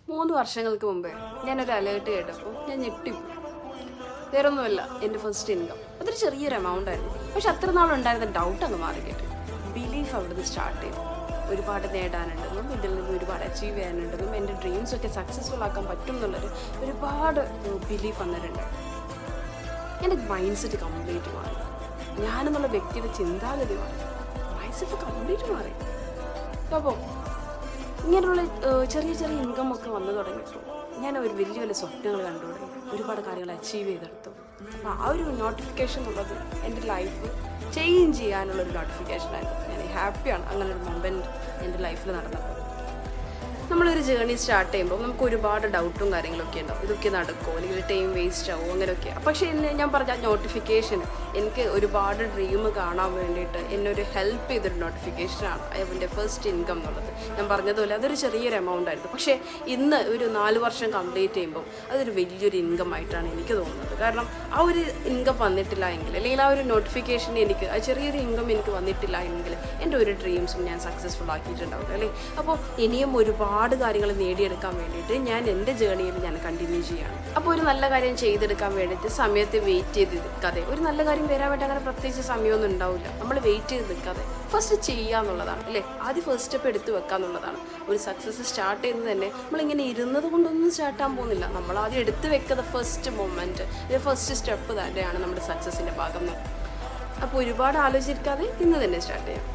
3 വർഷങ്ങൾക്ക് മുമ്പേ ഞാനൊരു അലേർട്ട് കേട്ടപ്പോൾ ഞാൻ ഞെട്ടിപ്പോയി. വേറൊന്നുമല്ല, എൻ്റെ ഫസ്റ്റ് ഇൻകം. അതൊരു ചെറിയൊരു എമൗണ്ട് ആയിരുന്നു. പക്ഷെ അത്ര നാളുണ്ടായിരുന്ന ഡൗട്ട് അങ്ങ് മാറി കേട്ടു. ബിലീഫ് അവിടുന്ന് സ്റ്റാർട്ട് ചെയ്തു. ഒരുപാട് നേടാനുണ്ടെന്നും ഇതിൽ നിന്ന് ഒരുപാട് അച്ചീവ് ചെയ്യാനുണ്ടെന്നും എൻ്റെ ഡ്രീംസൊക്കെ സക്സസ്ഫുൾ ആക്കാൻ പറ്റും എന്നുള്ളൊരു ഒരുപാട് ബിലീഫ് വന്നിട്ടുണ്ട്. എൻ്റെ മൈൻഡ് സെറ്റ് കംപ്ലീറ്റ് മാറി. ഞാനെന്നുള്ള വ്യക്തിയുടെ ചിന്താഗതി മാറി. മൈൻഡ് സെറ്റ് കംപ്ലീറ്റ് മാറി. അപ്പോൾ ഇങ്ങനെയുള്ള ചെറിയ ചെറിയ ഇൻകം ഒക്കെ വന്നു തുടങ്ങിയപ്പോൾ ഞാൻ ഒരു വലിയ വലിയ സ്വപ്നങ്ങൾ കണ്ടു തുടങ്ങി. ഒരുപാട് കാര്യങ്ങൾ അച്ചീവ് ചെയ്തെടുത്തു. അപ്പോൾ ആ ഒരു നോട്ടിഫിക്കേഷൻ എന്നുള്ളത് എൻ്റെ ലൈഫ് ചേഞ്ച് ചെയ്യാനുള്ളൊരു നോട്ടിഫിക്കേഷനായിരുന്നു. ഞാൻ ഹാപ്പിയാണ് അങ്ങനെ ഒരു മൊമെൻറ്റ് എൻ്റെ ലൈഫിൽ നടന്നപ്പോൾ. നമ്മളൊരു ജേർണി സ്റ്റാർട്ട് ചെയ്യുമ്പോൾ നമുക്ക് ഒരുപാട് ഡൗട്ടും കാര്യങ്ങളൊക്കെ ഉണ്ടാവും. ഇതൊക്കെ നടക്കുമോ, അല്ലെങ്കിൽ ടൈം വേസ്റ്റ് ആവുമോ, അങ്ങനെയൊക്കെ. പക്ഷേ ഞാൻ പറഞ്ഞ നോട്ടിഫിക്കേഷൻ എനിക്ക് ഒരുപാട് ഡ്രീം കാണാൻ വേണ്ടിയിട്ട് എന്നെ ഒരു ഹെൽപ്പ് ചെയ്തൊരു നോട്ടിഫിക്കേഷനാണ് എൻ്റെ ഫസ്റ്റ് ഇൻകം എന്നുള്ളത്. ഞാൻ പറഞ്ഞതുപോലെ അതൊരു ചെറിയൊരു എമൗണ്ട് ആയിരുന്നു. പക്ഷേ ഇന്ന് ഒരു 4 വർഷം കംപ്ലീറ്റ് ചെയ്യുമ്പോൾ അതൊരു വലിയൊരു ഇൻകം ആയിട്ടാണ് എനിക്ക് തോന്നുന്നത്. കാരണം ആ ഒരു ഇൻകം വന്നിട്ടില്ല എങ്കിൽ, അല്ലെങ്കിൽ ആ ഒരു നോട്ടിഫിക്കേഷൻ എനിക്ക് ആ ചെറിയൊരു ഇൻകം എനിക്ക് വന്നിട്ടില്ല എങ്കിൽ എൻ്റെ ഒരു ഡ്രീംസും ഞാൻ സക്സസ്ഫുൾ ആക്കിയിട്ടുണ്ടാവില്ല അല്ലേ. അപ്പോൾ ഇനിയും ഒരുപാട് കാര്യങ്ങൾ നേടിയെടുക്കാൻ വേണ്ടിയിട്ട് ഞാൻ എൻ്റെ ജേർണിയിൽ ഞാൻ കണ്ടിന്യൂ ചെയ്യുകയാണ്. അപ്പോൾ ഒരു നല്ല കാര്യം ചെയ്തെടുക്കാൻ വേണ്ടിയിട്ട് സമയത്ത് വെയിറ്റ് ചെയ്ത് നിൽക്കാതെ, ഒരു നല്ല കാര്യം വരാൻ വേണ്ടി അങ്ങനെ പ്രത്യേകിച്ച് സമയമൊന്നും ഉണ്ടാവില്ല. നമ്മൾ വെയിറ്റ് ചെയ്ത് നിൽക്കാതെ ഫസ്റ്റ് ചെയ്യുക എന്നുള്ളതാണ് അല്ലേ. ആദ്യം ഫസ്റ്റ് സ്റ്റെപ്പ് എടുത്ത് വെക്കുക എന്നുള്ളതാണ്. ഒരു സക്സസ് സ്റ്റാർട്ട് ചെയ്യുന്നത് തന്നെ നമ്മളിങ്ങനെ ഇരുന്നത് കൊണ്ടൊന്നും സ്റ്റാർട്ടാൻ പോകുന്നില്ല. നമ്മൾ ആദ്യം എടുത്ത് വെക്കുന്ന ഫസ്റ്റ് മൊമെൻറ്റ്, ഫസ്റ്റ് സ്റ്റെപ്പ് തന്നെയാണ് നമ്മുടെ സക്സസിൻ്റെ ഭാഗം. അപ്പോൾ ഒരുപാട് ആലോചിക്കാതെ ഇന്ന് തന്നെ സ്റ്റാർട്ട് ചെയ്യാം.